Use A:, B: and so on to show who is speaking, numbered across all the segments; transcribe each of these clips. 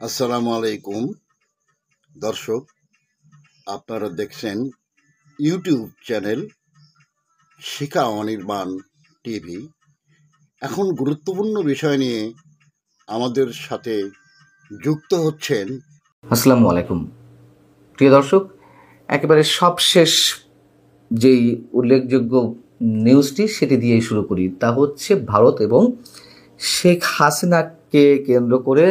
A: আসসালামু আলাইকুম দর্শক, আপনারা দেখছেন ইউটিউব চ্যানেল শিখা অনির্বাণ টিভি। এখন গুরুত্বপূর্ণ বিষয় নিয়ে আমাদের সাথে যুক্ত হচ্ছেন।
B: আসসালামু আলাইকুম প্রিয় দর্শক, একেবারে সবশেষ যেই উল্লেখযোগ্য নিউজটি সেটি দিয়েই শুরু করি। তা হচ্ছে ভারত এবং শেখ হাসিনাকে কেন্দ্র করে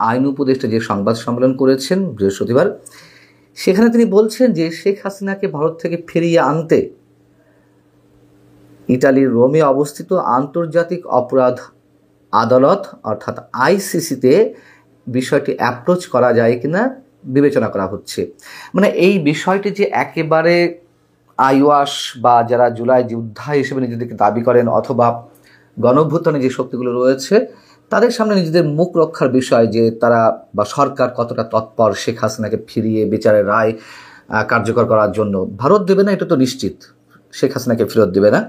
B: আইন উপদেষ্টা যে সংবাদ সম্মেলন করেছেন বৃহস্পতিবার, সেখানে তিনি বলছেন যে শেখ হাসিনাকে ভারত থেকে ফিরিয়ে আনতে ইটালির রোমে অবস্থিত আন্তর্জাতিক অপরাধ আদালত অর্থাৎ আইসিসিতে বিষয়টি অ্যাপ্রোচ করা যায় কিনা বিবেচনা করা হচ্ছে। মানে এই বিষয়টি যে একেবারে আইওয়াস বা যারা জুলাই যোদ্ধা হিসেবে নিজেদেরকে দাবি করেন অথবা গণঅভ্যুত্থানে যে শক্তিগুলো রয়েছে তাদের সামনে নিজেদের মুখ রক্ষার বিষয়, যে তারা বা সরকার কতটা তৎপর শেখ হাসিনাকে ফিরিয়ে বিচারের রায় কার্যকর করার জন্য। ভারত দেবে না, এটা তো নিশ্চিত, শেখ হাসিনাকে ফেরত দেবে না।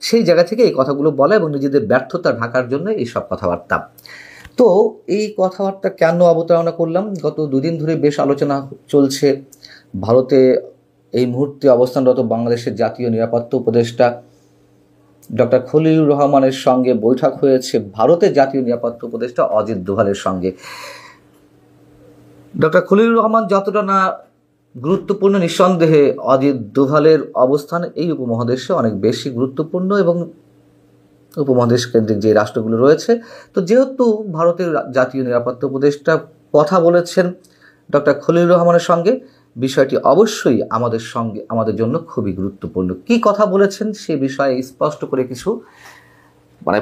B: সেই জায়গা থেকে এই কথাগুলো বলা এবং নিজেদের ব্যর্থতা ঢাকার জন্য এই সব কথাবার্তা। তো এই কথাবার্তা কেন অবতারণা করলাম? গত দুদিন ধরে বেশ আলোচনা চলছে। ভারতে এই মুহূর্তে অবস্থানরত বাংলাদেশের জাতীয় নিরাপত্তা উপদেষ্টা ডক্টর খলিলুর রহমানের সঙ্গে বৈঠক হয়েছে ভারতের জাতীয় নিরাপত্তা উপদেষ্টা অজিত দোভালের সঙ্গে। ডক্টর খলিলুর রহমান যতটা না গুরুত্বপূর্ণ, নিঃসন্দেহে অজিত দোভালের অবস্থান এই উপমহাদেশে অনেক বেশি গুরুত্বপূর্ণ এবং উপমহাদেশ কেন্দ্রিক যে রাষ্ট্রগুলো রয়েছে। তো যেহেতু ভারতের জাতীয় নিরাপত্তা উপদেষ্টা কথা বলেছেন ডক্টর খলিলুর রহমানের সঙ্গে, বিষয়টি অবশ্যই আমাদের জন্য খুবই গুরুত্বপূর্ণ। কি কথা বলেছেন সে বিষয়ে স্পষ্ট করে কিছু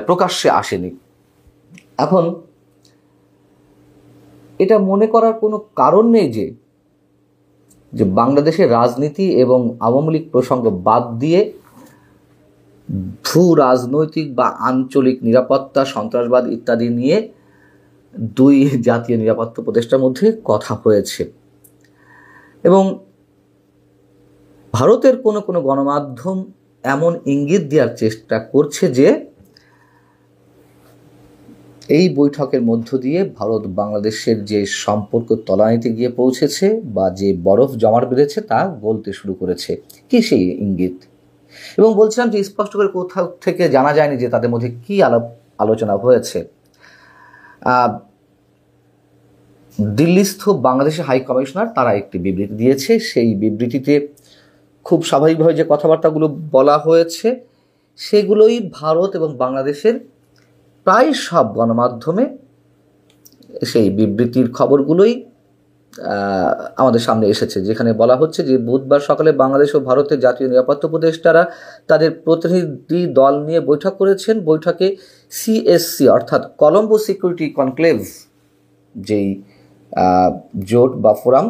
B: প্রকাশ্যে আসেনি। এখন এটা মনে করার কোনো কারণ নেই যে বাংলাদেশের রাজনীতি এবং আওয়ামী লীগ প্রসঙ্গ বাদ দিয়ে ভূ রাজনৈতিক বা আঞ্চলিক নিরাপত্তা, সন্ত্রাসবাদ ইত্যাদি নিয়ে দুই জাতীয় নিরাপত্তা উপদেষ্টার মধ্যে কথা হয়েছে। এবং ভারতের কোনো কোনো গণমাধ্যম এমন ইঙ্গিত দেওয়ার চেষ্টা করছে যে এই বৈঠকের মধ্য দিয়ে ভারত বাংলাদেশের যে সম্পর্ক তলানিতে গিয়ে পৌঁছেছে বা যে বরফ জমাট বেঁধেছে তা গলতে শুরু করেছে। কি সেই ইঙ্গিত? এবং বলছিলাম যে স্পষ্ট করে কোথাও থেকে জানা যায়নি যে তাদের মধ্যে কি আলোচনা হয়েছে। দিল্লিস্থ বাংলাদেশের হাই কমিশনার তারা একটি বিবৃতি দিয়েছে। সেই বিবৃতিতে খুব স্বাভাবিকভাবে যে কথাবার্তাগুলো বলা হয়েছে সেগুলোই ভারত এবং বাংলাদেশের প্রায় সব গণমাধ্যমে সেই বিবৃতির খবরগুলোই আমাদের সামনে এসেছে, যেখানে বলা হচ্ছে যে বুধবার সকালে বাংলাদেশ ও ভারতের জাতীয় নিরাপত্তা উপদেষ্টারা তাদের প্রতিনিধি দল নিয়ে বৈঠক করেছেন। বৈঠকে সিএসসি অর্থাৎ কলম্বো সিকিউরিটি কনক্লেভ যেই জোট বা ফোরাম,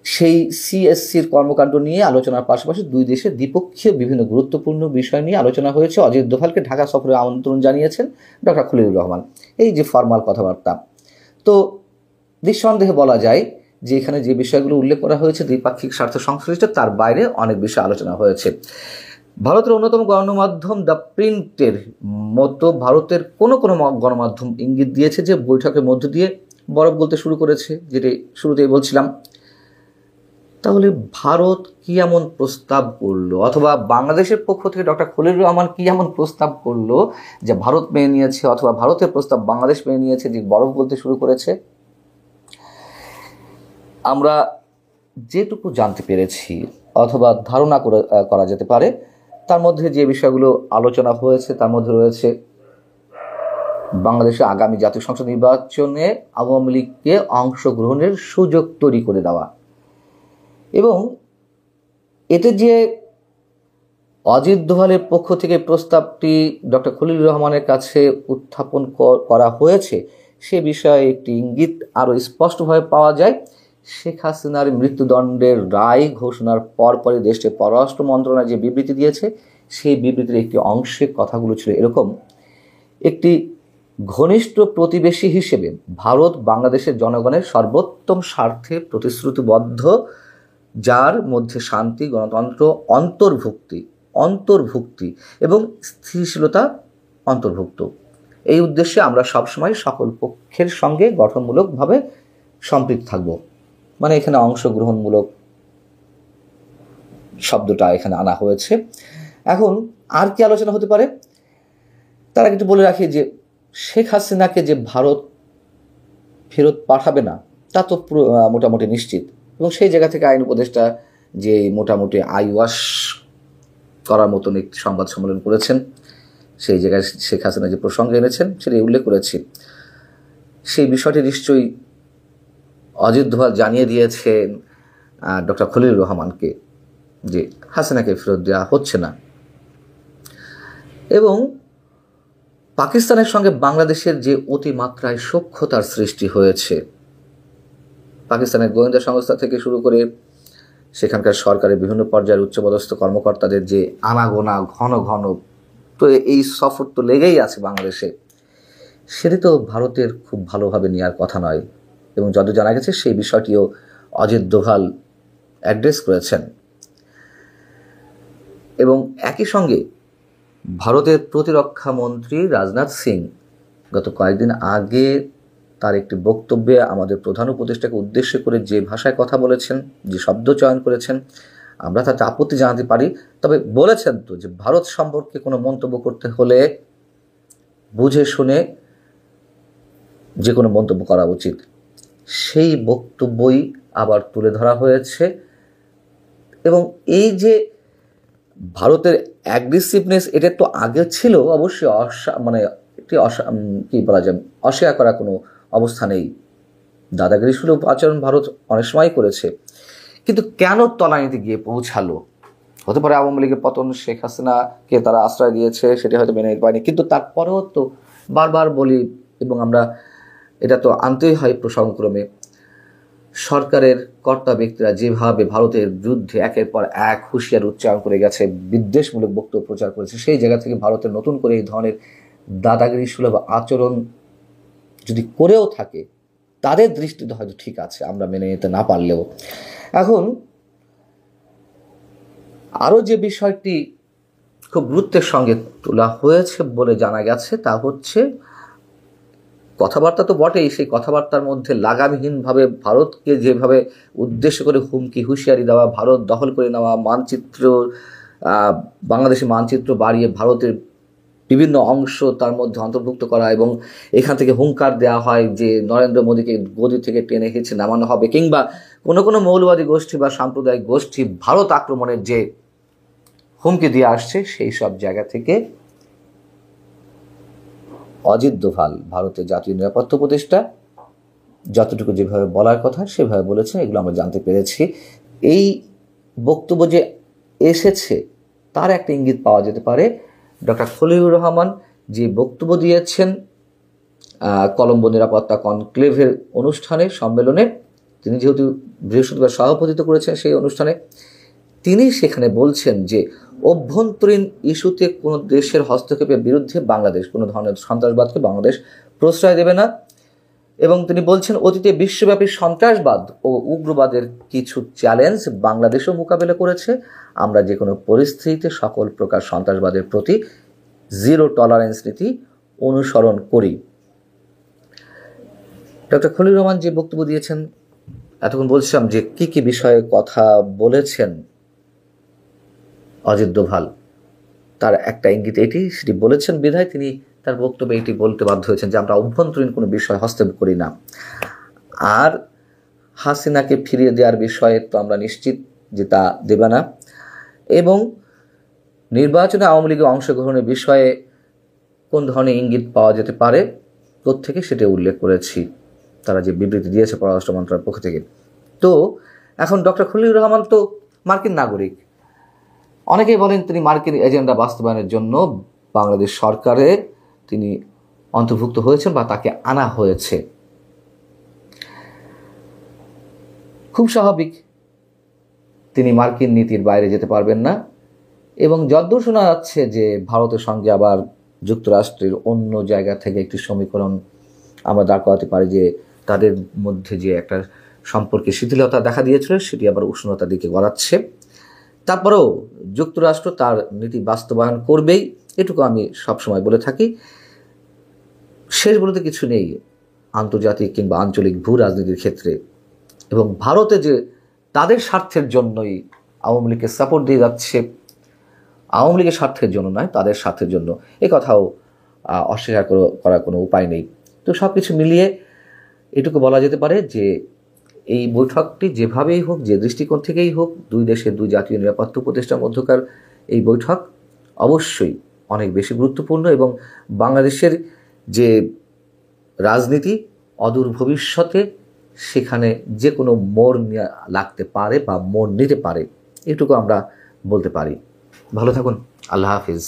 B: সেই সিএসসির কর্মকাণ্ড নিয়ে আলোচনার পাশাপাশি দুই দেশের দ্বিপক্ষীয় বিভিন্ন গুরুত্বপূর্ণ বিষয় নিয়ে আলোচনা হয়েছে। অজিত দোভালকে ঢাকা সফরে আমন্ত্রণ জানিয়েছেন ডক্টর খলিলুর রহমান। এই যে ফর্মাল কথাবার্তা, তো নিঃসন্দেহে বলা যায় যে এখানে যে বিষয়গুলো উল্লেখ করা হয়েছে দ্বিপাক্ষিক স্বার্থ সংশ্লিষ্ট, তার বাইরে অনেক বিষয় আলোচনা হয়েছে। ভারতের অন্যতম গণমাধ্যম দ্য প্রিন্টের মতো ভারতের কোনো কোনো গণমাধ্যম ইঙ্গিত দিয়েছে যে বৈঠকের মধ্য দিয়ে বরফ গলতে শুরু করেছে, যেটি শুরুতেই বলছিলাম। তাহলে ভারত কি এমন প্রস্তাব করলো, অথবা বাংলাদেশের পক্ষ থেকে ডক্টর খলিলুর রহমান কি এমন প্রস্তাব করলো যে ভারত মেনে নিয়েছে, অথবা ভারতের প্রস্তাব বাংলাদেশ মেনে নিয়েছে যে বরফ গলতে শুরু করেছে? আমরা যেটুকু জানতে পেরেছি অথবা ধারণা করা যেতে পারে, তার মধ্যে যে বিষয়গুলো আলোচনা হয়েছে তার মধ্যে রয়েছে বাংলাদেশে আগামী জাতীয় সংসদ নির্বাচনে আওয়ামী লীগকে অংশগ্রহণের সুযোগ তৈরি করে দেওয়া, এবং এতে যে অজিত দোভালের পক্ষ থেকে প্রস্তাবটি ডক্টর খলিলুর রহমানের কাছে উত্থাপন করা হয়েছে সে বিষয়ে একটি ইঙ্গিত আরও স্পষ্টভাবে পাওয়া যায়। শেখ হাসিনার মৃত্যুদণ্ডের রায় ঘোষণার পরপরই দেশটির পররাষ্ট্র মন্ত্রণালয় যে বিবৃতি দিয়েছে, সেই বিবৃতির একটি অংশে কথাগুলো ছিল এরকম: একটি ঘনিষ্ঠ প্রতিবেশী হিসেবে ভারত বাংলাদেশের জনগণের সর্বোত্তম স্বার্থে প্রতিশ্রুতিবদ্ধ, যার মধ্যে শান্তি, গণতন্ত্র, অন্তর্ভুক্তি এবং স্থিতিশীলতা অন্তর্ভুক্ত। এই উদ্দেশ্যে আমরা সবসময় সকল পক্ষের সঙ্গে গঠনমূলকভাবে সম্পৃক্ত থাকব। মানে এখানে অংশগ্রহণমূলক শব্দটা এখানে আনা হয়েছে। এখন আর কি আলোচনা হতে পারে তার আগে একটু বলে রাখি যে শেখ হাসিনাকে যে ভারত ফেরত পাঠাবে না তা তো মোটামুটি নিশ্চিত, এবং সেই জায়গা থেকে আইন উপদেষ্টা যে মোটামুটি আইওয়াশ করার মতন একটি সংবাদ সম্মেলন করেছেন, সেই জায়গায় শেখ হাসিনা যে প্রসঙ্গ এনেছেন সেটি উল্লেখ করেছি। সেই বিষয়টি নিশ্চয়ই অজিত দোভাল জানিয়ে দিয়েছেন ডক্টর খলিলুর রহমানকে যে হাসিনাকে ফেরত দেওয়া হচ্ছে না। এবং পাকিস্তানের সঙ্গে বাংলাদেশের যে অতিমাত্রায় সখ্যতার সৃষ্টি হয়েছে, পাকিস্তানের গোয়েন্দা সংস্থা থেকে শুরু করে সেখানকার সরকারের বিভিন্ন পর্যায়ের উচ্চপদস্থ কর্মকর্তাদের যে আনাগোনা ঘন ঘন, তো এই সফর তো লেগেই আছে বাংলাদেশে, সেটি তো ভারতের খুব ভালোভাবে নেওয়ার কথা নয়। এবং যত জানা গেছে সেই বিষয়টিও অজিত দোভাল অ্যাড্রেস করেছেন। এবং একই সঙ্গে ভারতের প্রতিরক্ষা মন্ত্রী রাজনাথ সিং গত কয়েকদিন আগে তার একটি বক্তব্যে আমাদের প্রধান উপদেষ্টাকে উদ্দেশ্য করে যে ভাষায় কথা বলেছেন, যে শব্দ চয়ন করেছেন, আমরা তাতে আপত্তি জানাতে পারি, তবে বলেছেন তো যে ভারত সম্পর্কে কোনো মন্তব্য করতে হলে বুঝে শুনে যে কোনো মন্তব্য করা উচিত। সেই বক্তব্যই আবার তুলে ধরা হয়েছে। এবং এই যে ভারতের অ্যাগ্রেসিভনেস, এটা তো আগে ছিল অবশ্যই, মানে একটি কি বলা যায়, অস্বীকার করা কোনো অবস্থা নেই। দাদাগিরি সুলভ আচরণ ভারত অনেক সময় করেছে, কিন্তু কেন তলানিতে গিয়ে পৌঁছালো? হতে পারে আওয়ামী লীগের পতন, শেখ হাসিনাকে তারা আশ্রয় দিয়েছে, সেটি হয়তো মেনে নিতে পারেনি, কিন্তু তারপরেও তো বারবার বলি, এবং আমরা এটা তো আনতেই হয় প্রসঙ্গক্রমে, সরকারের কর্তা ব্যক্তিরা যেভাবে ভারতের বিরুদ্ধে একের পর এক হুঁশিয়ার উচ্চারণ করে গেছে, বিদ্বেষমূলক বক্তব্য প্রচার করেছে, সেই জায়গা থেকে ভারতের নতুন করে এই ধরনের দাদাগিরি সুলভ আচরণ যদি করেও থাকে, তাদের দৃষ্টিতে হয়তো ঠিক আছে, আমরা মেনে নিতে না পারলেও। এখন আরও যে বিষয়টি খুব গুরুত্বের সঙ্গে তোলা হয়েছে বলে জানা গেছে তা হচ্ছে, কথাবার্তা তো বটেই, সেই কথাবার্তার মধ্যে লাগামহীনভাবে ভারতকে যেভাবে উদ্দেশ্য করে হুমকি হুঁশিয়ারি দেওয়া, ভারত দখল করে নেওয়া, মানচিত্র বাংলাদেশি মানচিত্র বাড়িয়ে ভারতের বিভিন্ন অংশ তার মধ্যে অন্তর্ভুক্ত করা, এবং এখান থেকে হুঙ্কার দেওয়া হয় যে নরেন্দ্র মোদীকে গদি থেকে টেনে হেঁচে নামানো হবে, কিংবা কোনো কোনো মৌলবাদী গোষ্ঠী বা সাম্প্রদায়িক গোষ্ঠী ভারত আক্রমণের যে হুমকি দিয়ে আসছে, সেই সব জায়গা থেকে অজিত দোভাল ভারতের জাতীয় নিরাপত্তা উপদেষ্টা যতটুকু যেভাবে বলার কথা সেভাবে বলেছেন, এগুলো আমরা জানতে পেরেছি। এই বক্তব্য যে এসেছে তার একটা ইঙ্গিত পাওয়া যেতে পারে ডক্টর খলিলুর রহমান যে বক্তব্য দিয়েছেন কলম্বো নিরাপত্তা কনক্লেভের অনুষ্ঠানে, সম্মেলনে, তিনি যেহেতু বৃহস্পতিবার সভাপতিত্ব করেছেন সেই অনুষ্ঠানে, তিনি সেখানে বলছেন যে অভ্যন্তরীণ ইস্যুতে কোনো দেশের হস্তক্ষেপের বিরুদ্ধে বাংলাদেশ কোনো ধরনের সন্ত্রাসবাদকে বাংলাদেশ প্রশ্রয় দেবে না। এবং তিনি বলছেন অতীতে বিশ্বব্যাপী সন্ত্রাসবাদ ও উগ্রবাদের কিছু চ্যালেঞ্জ বাংলাদেশও মোকাবেলা করেছে। আমরা যে কোনো পরিস্থিতিতে সকল প্রকার সন্ত্রাসবাদের প্রতি জিরো টলারেন্স নীতি অনুসরণ করি। ডক্টর খলিলুর রহমান যে বক্তব্য দিয়েছেন, এতক্ষণ বলছিলাম যে কি কি বিষয়ে কথা বলেছেন অজিত দোভাল, তার একটা ইঙ্গিত এটি, সেটি বলেছেন বিধায় তিনি তার বক্তব্যে এটি বলতে বাধ্য হয়েছেন যে আমরা অভ্যন্তরীণ কোনো বিষয় হস্তক্ষেপ করি না। আর হাসিনাকে ফিরিয়ে দেওয়ার বিষয়ে তো আমরা নিশ্চিত যে তা দেবে না। এবং নির্বাচনে আওয়ামী লীগের অংশগ্রহণের বিষয়ে কোন ধরনের ইঙ্গিত পাওয়া যেতে পারে প্রত্যেকে সেটা উল্লেখ করেছি, তারা যে বিবৃতি দিয়েছে পররাষ্ট্র মন্ত্রণালয়ের পক্ষ থেকে। তো এখন ডক্টর খলিলুর রহমান তো মার্কিন নাগরিক, অনেকেই বলেন তিনি মার্কিন এজেন্ডা বাস্তবায়নের জন্য বাংলাদেশ সরকারে তিনি অন্তর্ভুক্ত হয়েছেন বা তাকে আনা হয়েছে। খুব স্বাভাবিক, তিনি মার্কিন নীতির বাইরে যেতে পারবেন না। এবং যদ্দূর শোনা যাচ্ছে যে ভারতের সঙ্গে আবার যুক্তরাষ্ট্রের অন্য জায়গা থেকে একটি সমীকরণ আমরা দাঁড় করাতে পারি যে তাদের মধ্যে যে একটা সম্পর্কে শিথিলতা দেখা দিয়েছিল সেটি আবার উষ্ণতার দিকে গড়াচ্ছে। তারপরেও যুক্তরাষ্ট্র তার নীতি বাস্তবায়ন করবেই, এটুকু আমি সবসময় বলে থাকি। শেষ বলতে কিছু নেই আন্তর্জাতিক কিংবা আঞ্চলিক ভূ রাজনীতির ক্ষেত্রে। এবং ভারতে যে তাদের স্বার্থের জন্যই আওয়ামী লীগকে সাপোর্ট দিয়ে যাচ্ছে, আওয়ামী লীগের স্বার্থের জন্য নয়, তাদের স্বার্থের জন্য, এ কথাও অস্বীকার করার কোনো উপায় নেই। তো সব কিছু মিলিয়ে এটুকু বলা যেতে পারে যে এই বৈঠকটি যেভাবেই হোক, যে দৃষ্টিকোণ থেকেই হোক, দুই দেশের দুই জাতীয় নিরাপত্তা উপদেষ্টার মধ্যকার এই বৈঠক অবশ্যই অনেক বেশি গুরুত্বপূর্ণ এবং বাংলাদেশের যে রাজনীতি অদূর ভবিষ্যতে সেখানে যে কোনো মোড় লাগতে পারে বা মোড় নিতে পারে, এটুকু আমরা বলতে পারি। ভালো থাকুন। আল্লাহ হাফিজ।